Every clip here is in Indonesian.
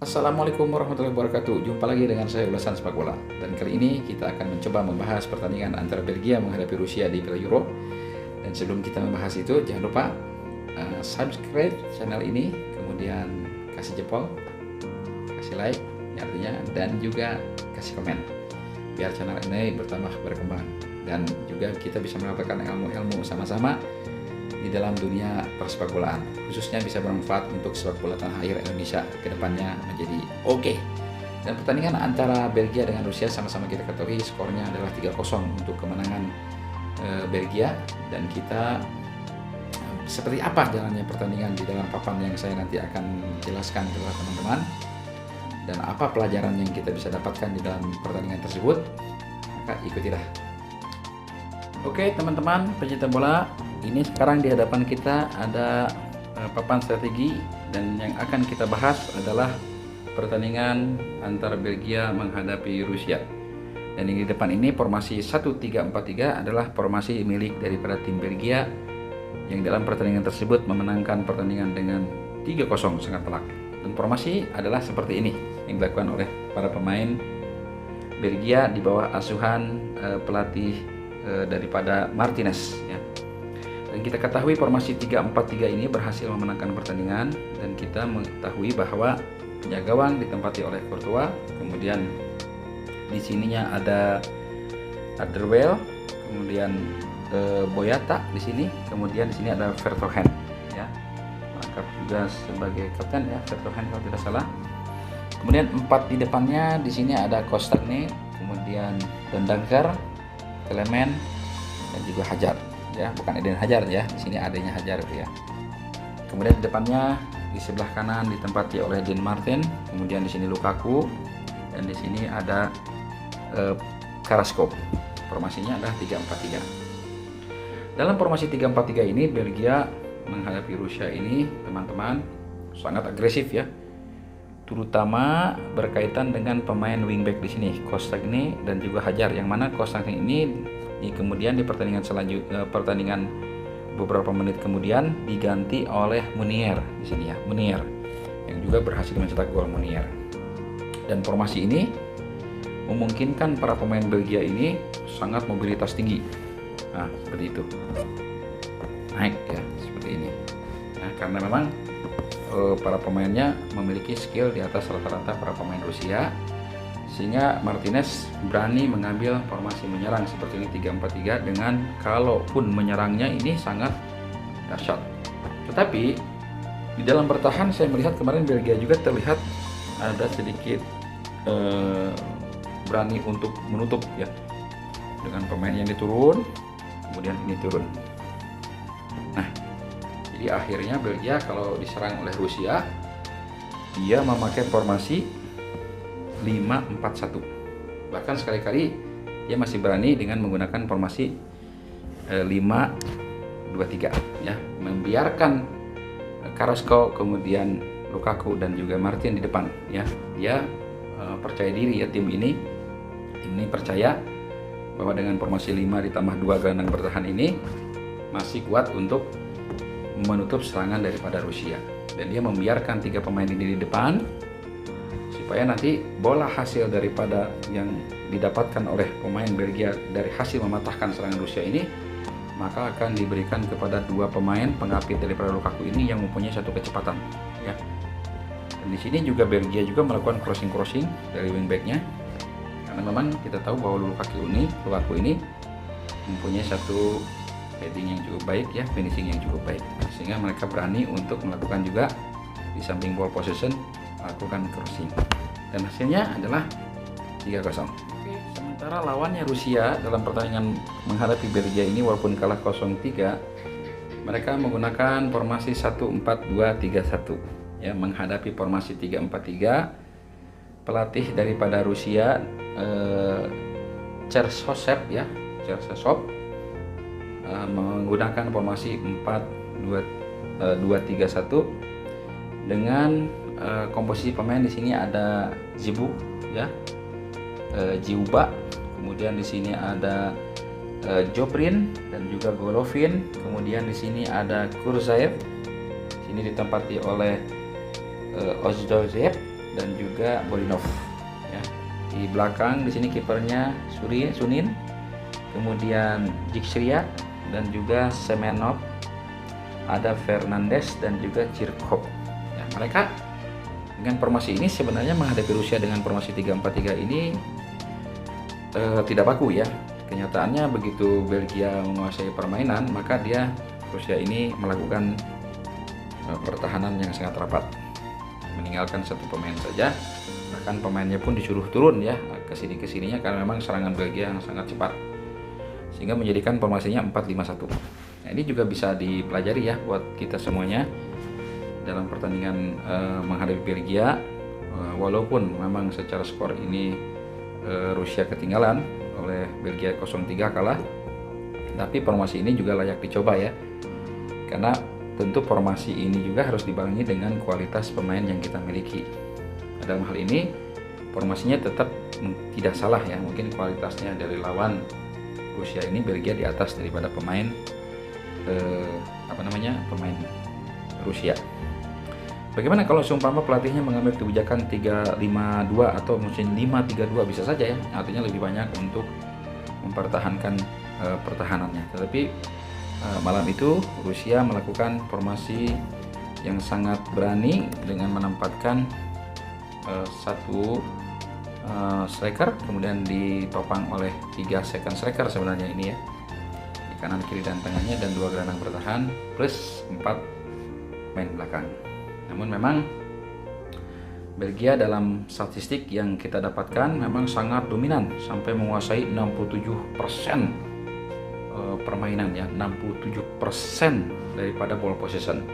Assalamualaikum warahmatullahi wabarakatuh. Jumpa lagi dengan saya Ulasan Sepak Bola. Dan kali ini kita akan mencoba membahas pertandingan antara Belgia menghadapi Rusia di Piala Euro. Dan sebelum kita membahas itu, jangan lupa subscribe channel ini, kemudian kasih jempol, kasih like, artinya, dan juga kasih komen, biar channel ini bertambah berkembang. Dan juga kita bisa mendapatkan ilmu-ilmu sama-sama di dalam dunia persepak bolaan, khususnya bisa bermanfaat untuk sepak bola tanah air Indonesia ke depannya menjadi oke. Dan pertandingan antara Belgia dengan Rusia sama-sama kita ketahui skornya adalah 3-0 untuk kemenangan Belgia. Dan kita seperti apa jalannya pertandingan di dalam papan yang saya nanti akan jelaskan kepada teman-teman, dan apa pelajaran yang kita bisa dapatkan di dalam pertandingan tersebut, maka ikutilah. Oke teman-teman pencinta bola, ini sekarang di hadapan kita ada papan strategi, dan yang akan kita bahas adalah pertandingan antara Belgia menghadapi Rusia. Dan di depan ini formasi 1-3-4-3 adalah formasi milik daripada tim Belgia yang dalam pertandingan tersebut memenangkan pertandingan dengan 3-0 sangat telak. Dan formasi adalah seperti ini yang dilakukan oleh para pemain Belgia di bawah asuhan pelatih daripada Martinez ya. Dan kita ketahui formasi 3-4-3 ini berhasil memenangkan pertandingan, dan kita mengetahui bahwa penjaga gawang ditempati oleh Courtois, kemudian di sininya ada Alderweireld, kemudian Boyata di sini, kemudian di sini ada Vertonghen ya. Lengkap juga sebagai kapten ya, Vertonghen kalau tidak salah. Kemudian 4 di depannya di sini ada Koscielny, kemudian Dendoncker, Clement, dan juga Hazard ya, bukan Eden Hazard ya, di sini adanya Hazard ya. Kemudian di depannya di sebelah kanan ditempati oleh Dean Martin, kemudian di sini Lukaku, dan di sini ada Carrasco. Formasinya adalah 3-4-3. Dalam formasi 3-4-3 ini Belgia menghadapi Rusia ini teman-teman sangat agresif ya, terutama berkaitan dengan pemain wingback di sini, Koscielny dan juga Hazard, yang mana Koscielny ini kemudian di pertandingan selanjutnya, pertandingan beberapa menit kemudian diganti oleh Meunier di sini ya, Meunier yang juga berhasil mencetak gol Meunier. Dan formasi ini memungkinkan para pemain Belgia ini sangat mobilitas tinggi. Nah, seperti itu. Naik ya, seperti ini. Nah, karena memang para pemainnya memiliki skill di atas rata-rata para pemain Rusia, sehingga Martinez berani mengambil formasi menyerang seperti ini 3-4-3 dengan kalaupun menyerangnya ini sangat dahsyat. Tetapi di dalam bertahan saya melihat kemarin Belgia juga terlihat ada sedikit berani untuk menutup ya, dengan pemain yang diturun, kemudian ini turun. Nah, jadi akhirnya Belgia kalau diserang oleh Rusia, dia memakai formasi 5-4-1. Bahkan sekali-kali dia masih berani dengan menggunakan formasi 5-2-3 ya, membiarkan Carrasco, kemudian Lukaku dan juga Martin di depan ya. Dia percaya diri ya, tim ini percaya bahwa dengan formasi 5 ditambah 2 gelandang bertahan ini masih kuat untuk menutup serangan daripada Rusia. Dan dia membiarkan 3 pemain ini di depan supaya nanti bola hasil daripada yang didapatkan oleh pemain Belgia dari hasil mematahkan serangan Rusia ini, maka akan diberikan kepada 2 pemain pengapit daripada Lukaku ini yang mempunyai satu kecepatan ya. Dan di sini juga Belgia juga melakukan crossing dari wingbacknya, karena memang kita tahu bahwa Lukaku ini mempunyai satu heading yang cukup baik ya, finishing yang cukup baik, sehingga mereka berani untuk melakukan juga di samping ball possession melakukan crossing, dan hasilnya adalah 3-0. Sementara lawannya Rusia dalam pertandingan menghadapi Belgia ini walaupun kalah 0-3, mereka menggunakan formasi 1-4-2-3-1 ya, menghadapi formasi 3-4-3. Pelatih daripada Rusia Cherchesov ya, menggunakan formasi 4-2-3-1 dengan komposisi pemain di sini ada Zibu ya, Djiuba, kemudian di sini ada Joprin dan juga Golovin, kemudian di sini ada Kurzaev, sini ditempati oleh Ozdozev dan juga Borinov. Ya. Di belakang di sini kipernya Sunin, kemudian Jiksria dan juga Semenov, ada Fernandes dan juga Chirkov. Ya, mereka dengan formasi ini sebenarnya menghadapi Rusia dengan formasi 3-4-3 ini tidak baku ya. Kenyataannya begitu Belgia menguasai permainan, maka Rusia ini melakukan pertahanan yang sangat rapat, meninggalkan satu pemain saja, bahkan pemainnya pun disuruh turun ya kesininya karena memang serangan Belgia yang sangat cepat, sehingga menjadikan formasinya 4-5-1. Nah, ini juga bisa dipelajari ya buat kita semuanya dalam pertandingan menghadapi Belgia. Walaupun memang secara skor ini Rusia ketinggalan oleh Belgia 0-3 kalah, tapi formasi ini juga layak dicoba ya, karena tentu formasi ini juga harus dibarengi dengan kualitas pemain yang kita miliki. Dalam hal ini formasinya tetap tidak salah ya, mungkin kualitasnya dari lawan Rusia ini Belgia di atas daripada pemain pemain Rusia. Bagaimana kalau seumpama pelatihnya mengambil kebijakan 3-5-2 atau mungkin 5-3-2, bisa saja ya, artinya lebih banyak untuk mempertahankan pertahanannya. Tetapi malam itu Rusia melakukan formasi yang sangat berani dengan menempatkan satu striker, kemudian ditopang oleh 3 second striker sebenarnya ini ya, di kanan, kiri, dan tengahnya, dan 2 gelandang bertahan plus 4 main belakang. Namun memang Belgia dalam statistik yang kita dapatkan memang sangat dominan sampai menguasai 67% permainan ya, 67% daripada ball possession,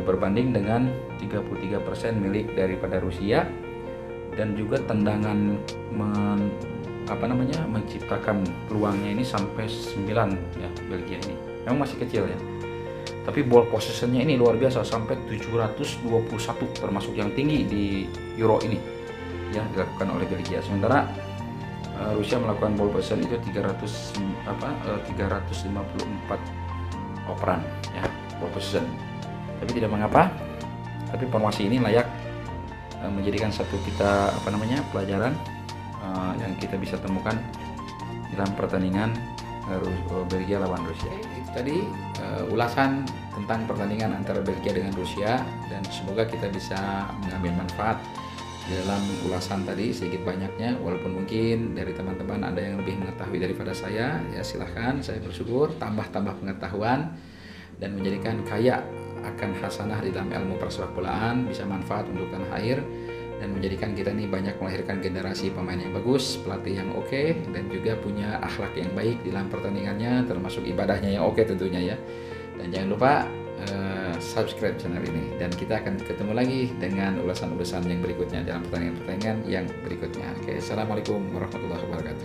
berbanding dengan 33% milik daripada Rusia, dan juga tendangan menciptakan peluangnya ini sampai 9 ya. Belgia ini memang masih kecil ya, tapi ball possessionnya ini luar biasa sampai 721, termasuk yang tinggi di Euro ini ya, dilakukan oleh Belgia. Sementara Rusia melakukan ball possession itu 354 operan ya, ball possession. Tapi tidak mengapa, tapi formasi ini layak menjadikan satu pelajaran yang kita bisa temukan dalam pertandingan Belgia lawan Rusia. Itu tadi ulasan tentang pertandingan antara Belgia dengan Rusia, dan semoga kita bisa mengambil manfaat dalam ulasan tadi sedikit banyaknya. Walaupun mungkin dari teman-teman ada yang lebih mengetahui daripada saya, ya silahkan, saya bersyukur tambah pengetahuan dan menjadikan kaya akan hasanah di dalam ilmu persepak bolaan, bisa manfaat untuk tanah air, dan menjadikan kita ini banyak melahirkan generasi pemain yang bagus, pelatih yang oke, dan juga punya akhlak yang baik di dalam pertandingannya, termasuk ibadahnya yang oke tentunya ya. Dan jangan lupa subscribe channel ini, dan kita akan ketemu lagi dengan ulasan-ulasan yang berikutnya dalam pertandingan-pertandingan yang berikutnya. Oke, assalamualaikum warahmatullahi wabarakatuh.